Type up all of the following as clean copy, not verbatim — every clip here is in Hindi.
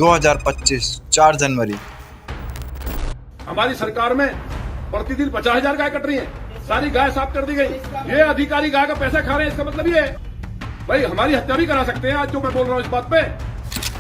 2025 4 जनवरी। हमारी सरकार में प्रतिदिन 50,000 गाय कट रही हैं, सारी गाय साफ कर दी गई। ये अधिकारी गाय का पैसा खा रहे हैं, इसका मतलब ये है भाई हमारी हत्या भी करा सकते हैं। आज जो मैं बोल रहा हूँ इस बात पे।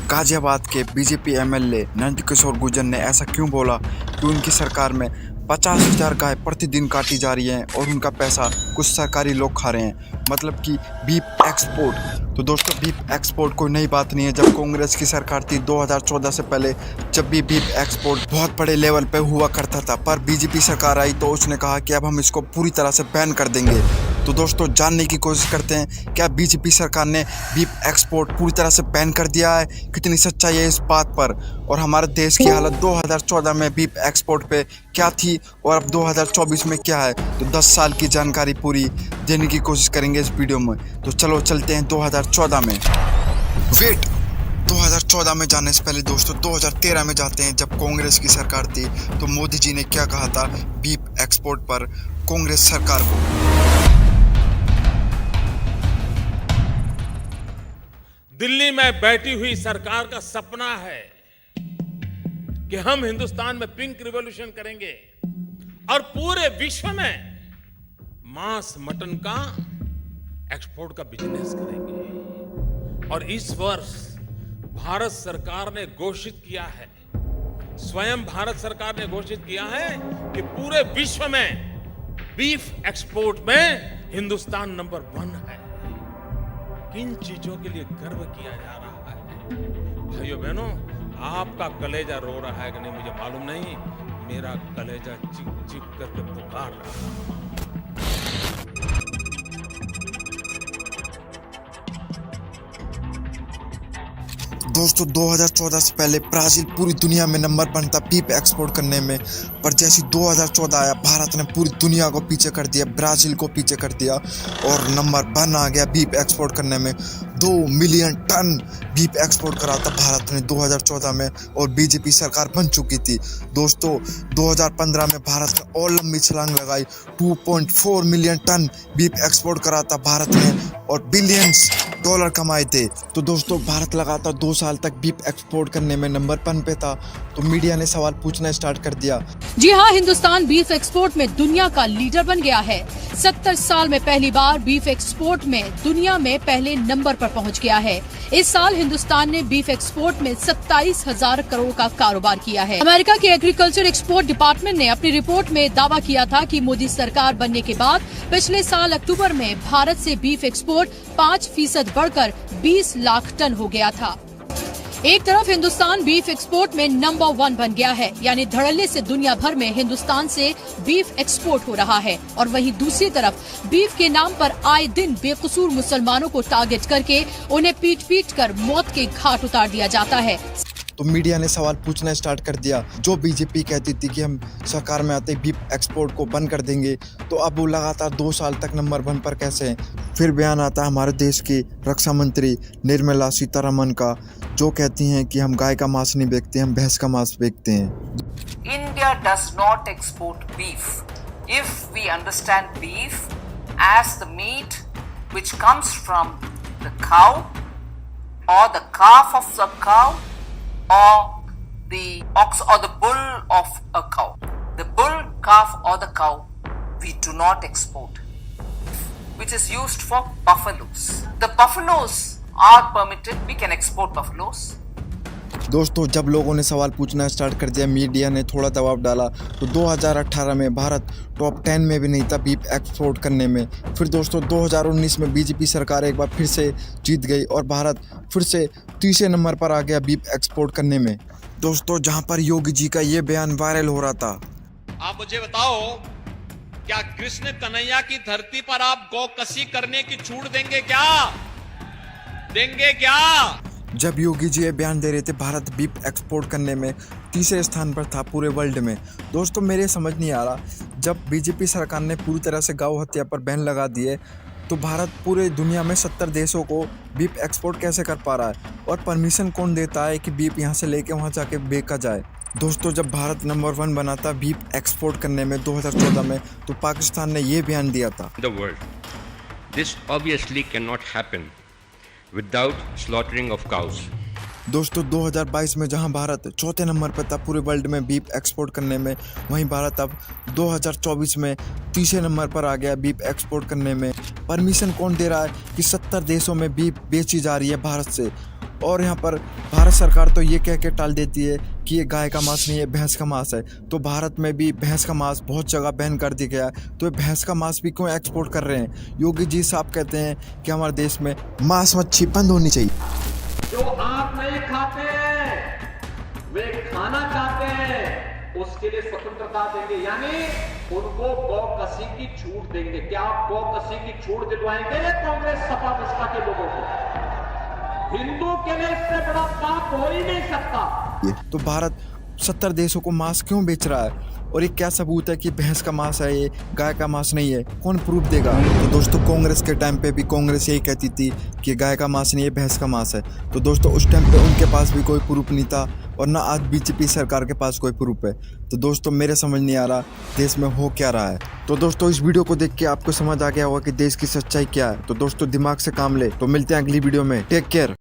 गाजियाबाद के बीजेपी एमएलए नंदकिशोर गुर्जर ने ऐसा क्यों बोला कि उनकी सरकार में 50,000 गाय प्रतिदिन काटी जा रही हैं और उनका पैसा कुछ सरकारी लोग खा रहे हैं, मतलब कि बीफ एक्सपोर्ट। तो दोस्तों, बीफ एक्सपोर्ट कोई नई बात नहीं है। जब कांग्रेस की सरकार थी 2014 से पहले, जब भी बीफ एक्सपोर्ट बहुत बड़े लेवल पे हुआ करता था, पर बीजेपी सरकार आई तो उसने कहा कि अब हम इसको पूरी तरह से बैन कर देंगे। तो दोस्तों, जानने की कोशिश करते हैं क्या बीजेपी सरकार ने बीफ एक्सपोर्ट पूरी तरह से बैन कर दिया है, कितनी सच्चाई है इस बात पर, और हमारे देश की हालत 2014 में बीफ एक्सपोर्ट पे क्या थी और अब 2024 में क्या है। तो 10 साल की जानकारी पूरी देने की कोशिश करेंगे इस वीडियो में। तो चलो चलते हैं 2014 में। वेट, 2014 में जाने से पहले दोस्तों 2013 में जाते हैं, जब कांग्रेस की सरकार थी। तो मोदी जी ने क्या कहा था बीफ एक्सपोर्ट पर कांग्रेस सरकार को। दिल्ली में बैठी हुई सरकार का सपना है कि हम हिंदुस्तान में पिंक रिवॉल्यूशन करेंगे और पूरे विश्व में मांस मटन का एक्सपोर्ट का बिजनेस करेंगे। और इस वर्ष भारत सरकार ने घोषित किया है, स्वयं भारत सरकार ने घोषित किया है कि पूरे विश्व में बीफ एक्सपोर्ट में हिंदुस्तान नंबर 1 है। किन चीजों के लिए गर्व किया जा रहा है? भाइयों बहनों, आपका कलेजा रो रहा है कि नहीं मुझे मालूम नहीं, मेरा कलेजा चिक चिक करके पुकार रहा है। दोस्तों, 2014 से पहले ब्राजील पूरी दुनिया में नंबर 1 था बीफ एक्सपोर्ट करने में, पर जैसे 2014 आया भारत ने पूरी दुनिया को पीछे कर दिया, ब्राजील को पीछे कर दिया और नंबर 1 आ गया बीफ एक्सपोर्ट करने में। 2 मिलियन टन बीफ एक्सपोर्ट करा था भारत ने 2014 में और बीजेपी सरकार बन चुकी थी। दोस्तों, 2015 में भारत ने और लंबी छलांग लगाई, 2.4 मिलियन टन बीफ एक्सपोर्ट करा था भारत ने और बिलियंस डॉलर कमाए थे। तो दोस्तों, भारत लगातार 2 साल तक बीफ एक्सपोर्ट करने में नंबर 1 पे था। तो मीडिया ने सवाल पूछना स्टार्ट कर दिया। जी हाँ, हिंदुस्तान बीफ एक्सपोर्ट में दुनिया का लीडर बन गया है। 70 साल में पहली बार बीफ एक्सपोर्ट में दुनिया में पहले नंबर पर पहुंच गया है। इस साल हिंदुस्तान ने बीफ एक्सपोर्ट में 27,000 करोड़ का कारोबार किया है। अमेरिका के एग्रीकल्चर एक्सपोर्ट डिपार्टमेंट ने अपनी रिपोर्ट में दावा किया था कि मोदी सरकार बनने के बाद पिछले साल अक्टूबर में भारत से बीफ एक्सपोर्ट 5% बढ़कर 20 लाख टन हो गया था। एक तरफ हिंदुस्तान बीफ एक्सपोर्ट में नंबर 1 बन गया है, यानी धड़ल्ले से दुनिया भर में हिंदुस्तान से बीफ एक्सपोर्ट हो रहा है, और वहीं दूसरी तरफ बीफ के नाम पर आए दिन बेकसूर मुसलमानों को टारगेट करके उन्हें पीट कर मौत के घाट उतार दिया जाता है। तो मीडिया ने सवाल पूछना स्टार्ट कर दिया। जो बीजेपी कहती थी कि हम सरकार में आते बीफ एक्सपोर्ट को बंद कर देंगे, तो अब वो लगातार 2 साल तक नंबर 1 पर कैसे हैं? फिर बयान आता है हमारे देश की रक्षा मंत्री निर्मला सीतारमण का, जो कहती हैं कि हम गाय का मांस नहीं बेचते, हम भैंस का मांस बेचते हैं। India does not export beef. If we understand beef as the meat which comes from the cow or the calf of the cow or the ox or the bull of a cow. The bull, calf or the cow we do not export, which is used for buffaloes. The buffaloes are permitted, we can export buffaloes. दोस्तों, जब लोगों ने सवाल पूछना स्टार्ट कर दिया, मीडिया ने थोड़ा दबाव डाला, तो 2018 में भारत टॉप 10 में भी नहीं था बीफ एक्सपोर्ट करने में। फिर दोस्तों 2019 में बीजेपी सरकार एक बार फिर से जीत गई और भारत फिर से तीसरे नंबर पर आ गया बीफ एक्सपोर्ट करने में। दोस्तों, जहां पर योगी जी का ये बयान वायरल हो रहा था। आप मुझे बताओ, क्या कृष्ण कन्हैया की धरती पर आप गौ कसी करने की छूट देंगे क्या? देंगे क्या? जब योगी जी ये बयान दे रहे थे, भारत बीफ एक्सपोर्ट करने में तीसरे स्थान पर था पूरे वर्ल्ड में। दोस्तों, मेरे समझ नहीं आ रहा, जब बीजेपी सरकार ने पूरी तरह से गौ हत्या पर बैन लगा दिए, तो भारत पूरे दुनिया में 70 देशों को बीफ एक्सपोर्ट कैसे कर पा रहा है, और परमिशन कौन देता है कि बीफ यहाँ से लेके वहाँ जाके बेचा जाए। दोस्तों, जब भारत नंबर 1 बना था बीफ एक्सपोर्ट करने में 2014 में, तो पाकिस्तान ने ये बयान दिया था। The world. This obviously cannot happen without slaughtering of cows. दोस्तों 2022 में जहां भारत चौथे नंबर पर था पूरे वर्ल्ड में बीफ एक्सपोर्ट करने में, वहीं भारत अब 2024 में तीसरे नंबर पर आ गया बीफ एक्सपोर्ट करने में। परमिशन कौन दे रहा है कि 70 देशों में बीफ बेची जा रही है भारत से, और यहाँ पर भारत सरकार तो ये कह के टाल देती है कि ये गाय का मांस नहीं है, भैंस का मांस है। तो भारत में भी भैंस का मांस बहुत जगह बैन कर दिया गया है, तो ये भैंस का मांस भी क्यों एक्सपोर्ट कर रहे हैं? योगी जी साहब कहते हैं कि हमारे देश में मांस मच्छी बंद होनी चाहिए। जो आप नहीं खाते हैं वे खाना चाहते हैं, उसके लिए स्वतंत्रता देंगे, यानी उनको गौकसी की छूट देंगे। क्या आप गौकसी की छूट दिलवाएंगे कांग्रेस सपा बसपा के लोगों को? हिंदू के लिए इससे बड़ा पाप हो ही नहीं सकता। तो भारत 70 देशों को मांस क्यों बेच रहा है, और ये क्या सबूत है कि भैंस का मांस है, ये गाय का मांस नहीं है? कौन प्रूफ देगा? तो दोस्तों कांग्रेस के टाइम पे भी कांग्रेस यही कहती थी कि गाय का मांस नहीं है, भैंस का मांस है। तो दोस्तों उस टाइम पे उनके पास भी कोई प्रूफ नहीं था, और ना आज बीजेपी सरकार के पास कोई प्रूफ है। तो दोस्तों मेरे समझ नहीं आ रहा देश में हो क्या रहा है। तो दोस्तों इस वीडियो को देख के आपको समझ आ गया होगा कि देश की सच्चाई क्या है। तो दोस्तों दिमाग से काम ले। तो मिलते हैं अगली वीडियो में। Take care.